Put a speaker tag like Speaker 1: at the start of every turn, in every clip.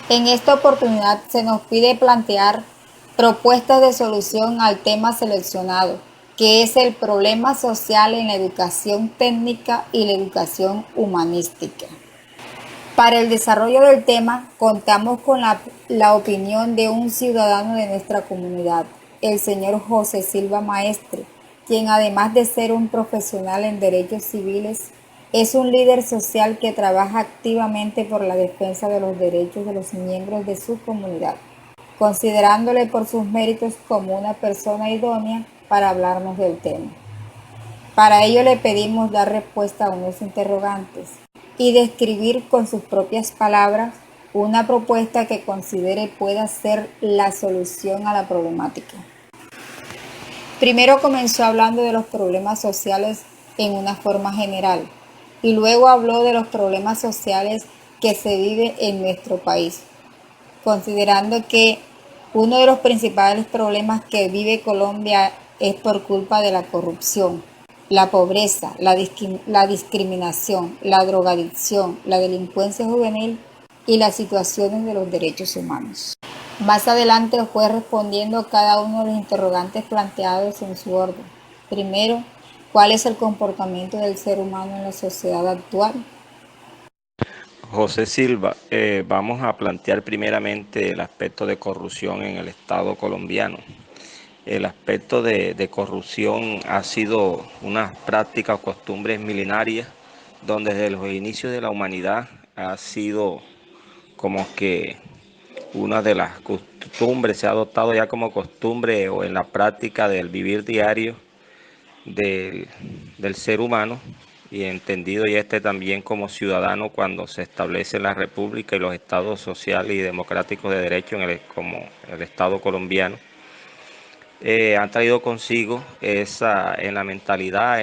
Speaker 1: En esta oportunidad se nos pide plantear propuestas de solución al tema seleccionado, que es el problema social en la educación técnica y la educación humanística. Para el desarrollo del tema, contamos con la opinión de un ciudadano de nuestra comunidad, el señor José Silva Maestre, quien además de ser un profesional en derechos civiles, es un líder social que trabaja activamente por la defensa de los derechos de los miembros de su comunidad, considerándole por sus méritos como una persona idónea para hablarnos del tema. Para ello le pedimos dar respuesta a unos interrogantes y describir con sus propias palabras una propuesta que considere pueda ser la solución a la problemática. Primero comenzó hablando de los problemas sociales en una forma general y luego habló de los problemas sociales que se vive en nuestro país, considerando que uno de los principales problemas que vive Colombia es por culpa de la corrupción, la pobreza, la discriminación, la drogadicción, la delincuencia juvenil y las situaciones de los derechos humanos. Más adelante fue respondiendo cada uno de los interrogantes planteados en su orden. Primero, ¿cuál es el comportamiento del ser humano en la sociedad actual?
Speaker 2: José Silva, vamos a plantear primeramente el aspecto de corrupción en el Estado colombiano. El aspecto de corrupción ha sido una práctica o costumbres milenarias donde desde los inicios de la humanidad ha sido como que una de las costumbres, se ha adoptado ya como costumbre o en la práctica del vivir diario del, del ser humano y entendido ya también como ciudadano cuando se establece la República y los estados sociales y democráticos de derecho como el Estado colombiano, han traído consigo esa en la mentalidad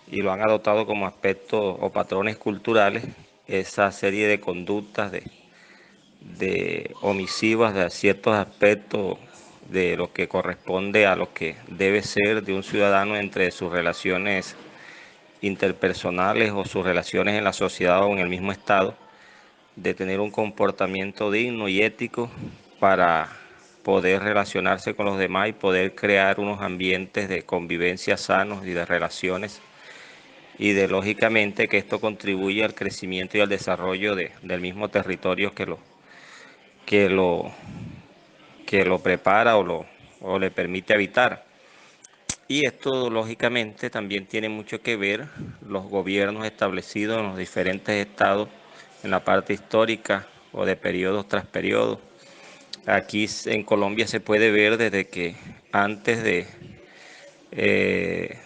Speaker 2: y lo han adoptado como aspectos o patrones culturales, esa serie de conductas de omisivas de ciertos aspectos de lo que corresponde a lo que debe ser de un ciudadano entre sus relaciones interpersonales o sus relaciones en la sociedad o en el mismo estado, de tener un comportamiento digno y ético para poder relacionarse con los demás y poder crear unos ambientes de convivencia sanos y de relaciones y de lógicamente que esto contribuye al crecimiento y al desarrollo del mismo territorio que lo, que lo prepara o le permite habitar. Y esto lógicamente también tiene mucho que ver los gobiernos establecidos en los diferentes estados en la parte histórica o de periodos tras periodos. Aquí en Colombia se puede ver desde que antes eh,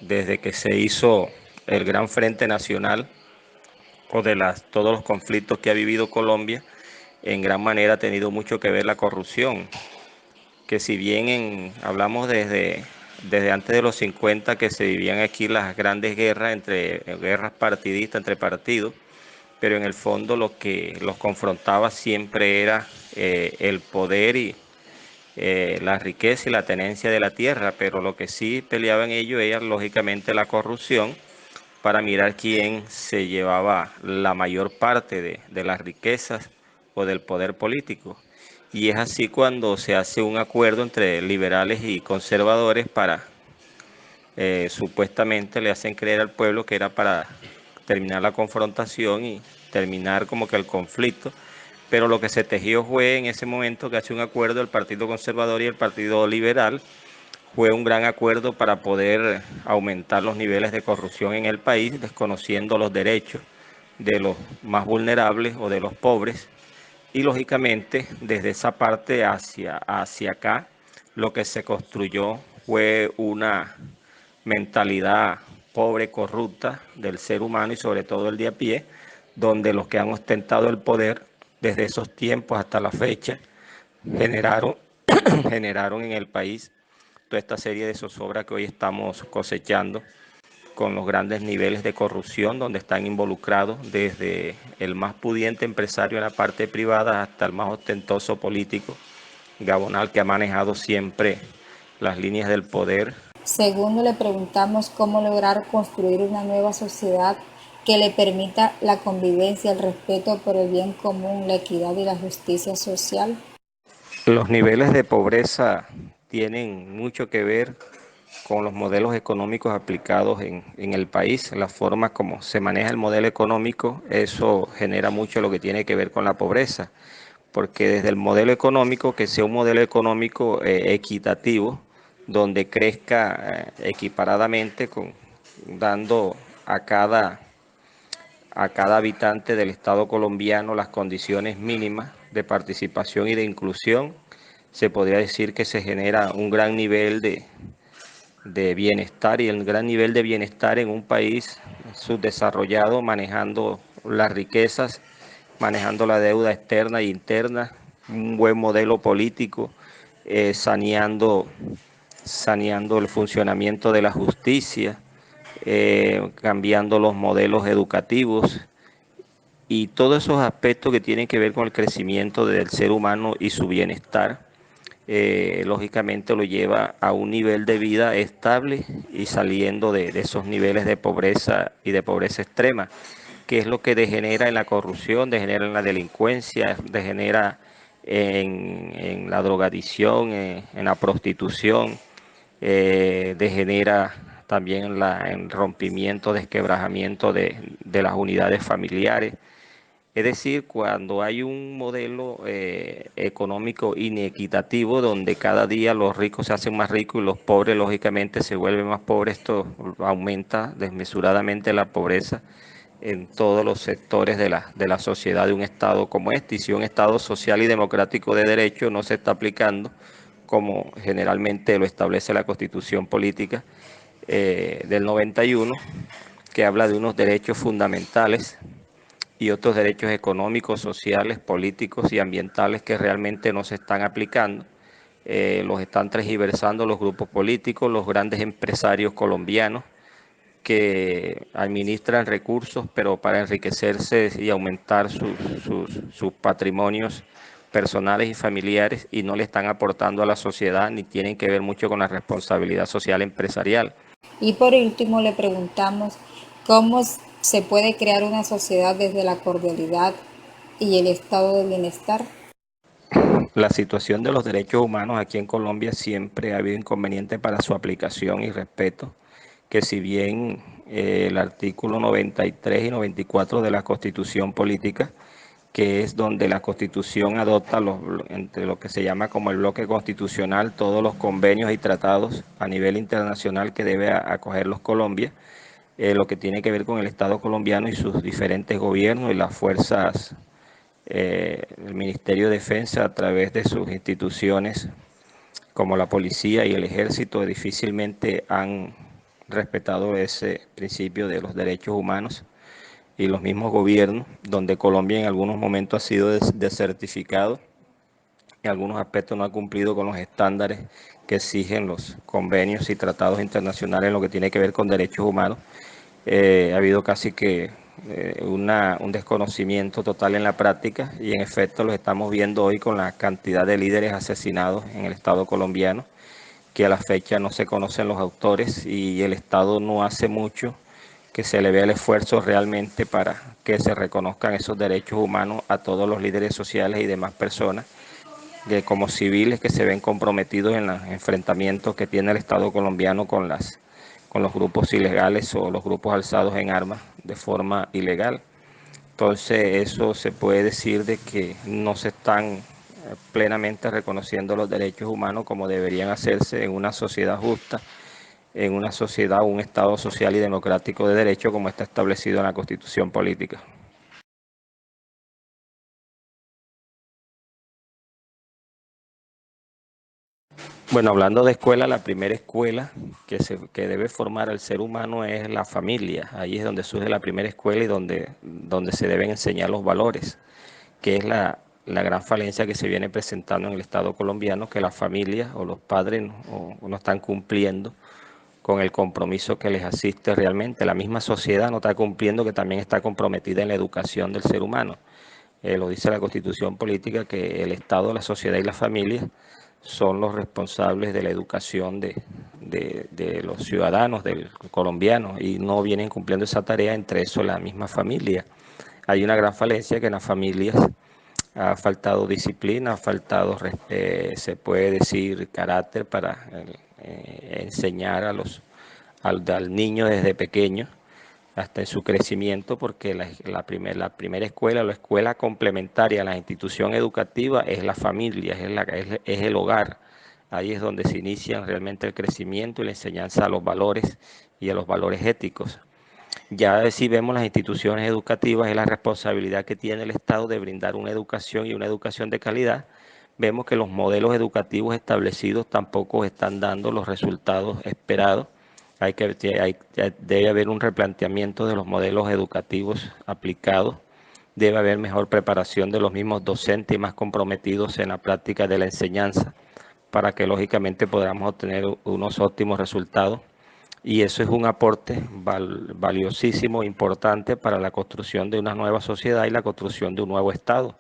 Speaker 2: desde que se hizo el Gran Frente Nacional o de todos los conflictos que ha vivido Colombia, en gran manera ha tenido mucho que ver la corrupción, que si bien hablamos desde antes de los 50 que se vivían aquí las grandes guerras guerras partidistas entre partidos, pero en el fondo lo que los confrontaba siempre era el poder y la riqueza y la tenencia de la tierra, pero lo que sí peleaban ellos era lógicamente la corrupción para mirar quién se llevaba la mayor parte de las riquezas o del poder político. Y es así cuando se hace un acuerdo entre liberales y conservadores para, supuestamente le hacen creer al pueblo que era para terminar la confrontación y terminar como que el conflicto. Pero lo que se tejió fue en ese momento que hace un acuerdo el Partido Conservador y el Partido Liberal, fue un gran acuerdo para poder aumentar los niveles de corrupción en el país, desconociendo los derechos de los más vulnerables o de los pobres. Y lógicamente, desde esa parte hacia acá, lo que se construyó fue una mentalidad pobre, corrupta del ser humano y sobre todo el de a pie, donde los que han ostentado el poder desde esos tiempos hasta la fecha generaron, generaron en el país toda esta serie de zozobra que hoy estamos cosechando con los grandes niveles de corrupción donde están involucrados desde el más pudiente empresario en la parte privada hasta el más ostentoso político gabonal que ha manejado siempre las líneas del poder.
Speaker 1: Segundo, le preguntamos cómo lograr construir una nueva sociedad que le permita la convivencia, el respeto por el bien común, la equidad y la justicia social.
Speaker 2: Los niveles de pobreza tienen mucho que ver con los modelos económicos aplicados en el país, la forma como se maneja el modelo económico, eso genera mucho lo que tiene que ver con la pobreza, porque desde el modelo económico, que sea un modelo económico equitativo, donde crezca equiparadamente, dando a cada habitante del Estado colombiano las condiciones mínimas de participación y de inclusión, se podría decir que se genera un gran nivel de bienestar, y el gran nivel de bienestar en un país subdesarrollado, manejando las riquezas, manejando la deuda externa e interna, un buen modelo político, saneando el funcionamiento de la justicia, cambiando los modelos educativos y todos esos aspectos que tienen que ver con el crecimiento del ser humano y su bienestar, lógicamente lo lleva a un nivel de vida estable y saliendo de esos niveles de pobreza y de pobreza extrema, que es lo que degenera en la corrupción, degenera en la delincuencia, degenera en la drogadicción, en la prostitución, degenera también en rompimiento, desquebrajamiento de las unidades familiares. Es decir, cuando hay un modelo económico inequitativo donde cada día los ricos se hacen más ricos y los pobres lógicamente se vuelven más pobres, esto aumenta desmesuradamente la pobreza en todos los sectores de la sociedad de un Estado como este. Y si un Estado social y democrático de derecho no se está aplicando como generalmente lo establece la Constitución Política del 91, que habla de unos derechos fundamentales y otros derechos económicos, sociales, políticos y ambientales que realmente no se están aplicando. Los están tergiversando los grupos políticos, los grandes empresarios colombianos que administran recursos, pero para enriquecerse y aumentar sus patrimonios personales y familiares, y no le están aportando a la sociedad ni tienen que ver mucho con la responsabilidad social empresarial.
Speaker 1: Y por último le preguntamos cómo se puede crear una sociedad desde la cordialidad y el estado de bienestar.
Speaker 2: La situación de los derechos humanos aquí en Colombia siempre ha habido inconveniente para su aplicación y respeto, que si bien el artículo 93 y 94 de la Constitución Política, que es donde la Constitución adopta entre lo que se llama como el bloque constitucional, todos los convenios y tratados a nivel internacional que debe acogerlos Colombia, lo que tiene que ver con el Estado colombiano y sus diferentes gobiernos y las fuerzas, el Ministerio de Defensa a través de sus instituciones como la policía y el ejército difícilmente han respetado ese principio de los derechos humanos, y los mismos gobiernos, donde Colombia en algunos momentos ha sido desertificado, en algunos aspectos no ha cumplido con los estándares que exigen los convenios y tratados internacionales en lo que tiene que ver con derechos humanos. Ha habido casi que un desconocimiento total en la práctica, y en efecto lo estamos viendo hoy con la cantidad de líderes asesinados en el Estado colombiano, que a la fecha no se conocen los autores y el Estado no hace mucho que se le vea el esfuerzo realmente para que se reconozcan esos derechos humanos a todos los líderes sociales y demás personas, que como civiles que se ven comprometidos en los enfrentamientos que tiene el Estado colombiano con los grupos ilegales o los grupos alzados en armas de forma ilegal. Entonces eso se puede decir de que no se están plenamente reconociendo los derechos humanos como deberían hacerse en una sociedad justa, en una sociedad, un Estado social y democrático de derecho como está establecido en la Constitución Política. Bueno, hablando de escuela, la primera escuela que debe formar al ser humano es la familia. Ahí es donde surge la primera escuela y donde se deben enseñar los valores, que es la gran falencia que se viene presentando en el Estado colombiano, que las familias o los padres no están cumpliendo con el compromiso que les asiste realmente. La misma sociedad no está cumpliendo, que también está comprometida en la educación del ser humano. Lo dice la Constitución Política, que el Estado, la sociedad y la familia son los responsables de la educación de los ciudadanos, del colombiano, y no vienen cumpliendo esa tarea, entre eso la misma familia. Hay una gran falencia que en las familias ha faltado disciplina, ha faltado, se puede decir, carácter para enseñar al niño desde pequeño hasta en su crecimiento, porque la primera escuela, la escuela complementaria a la institución educativa es la familia, es el hogar. Ahí es donde se inicia realmente el crecimiento y la enseñanza a los valores y a los valores éticos. Ya si vemos las instituciones educativas, es la responsabilidad que tiene el Estado de brindar una educación y una educación de calidad. Vemos que los modelos educativos establecidos tampoco están dando los resultados esperados. Debe haber un replanteamiento de los modelos educativos aplicados. Debe haber mejor preparación de los mismos docentes y más comprometidos en la práctica de la enseñanza para que lógicamente podamos obtener unos óptimos resultados, y eso es un aporte valiosísimo, importante para la construcción de una nueva sociedad y la construcción de un nuevo Estado.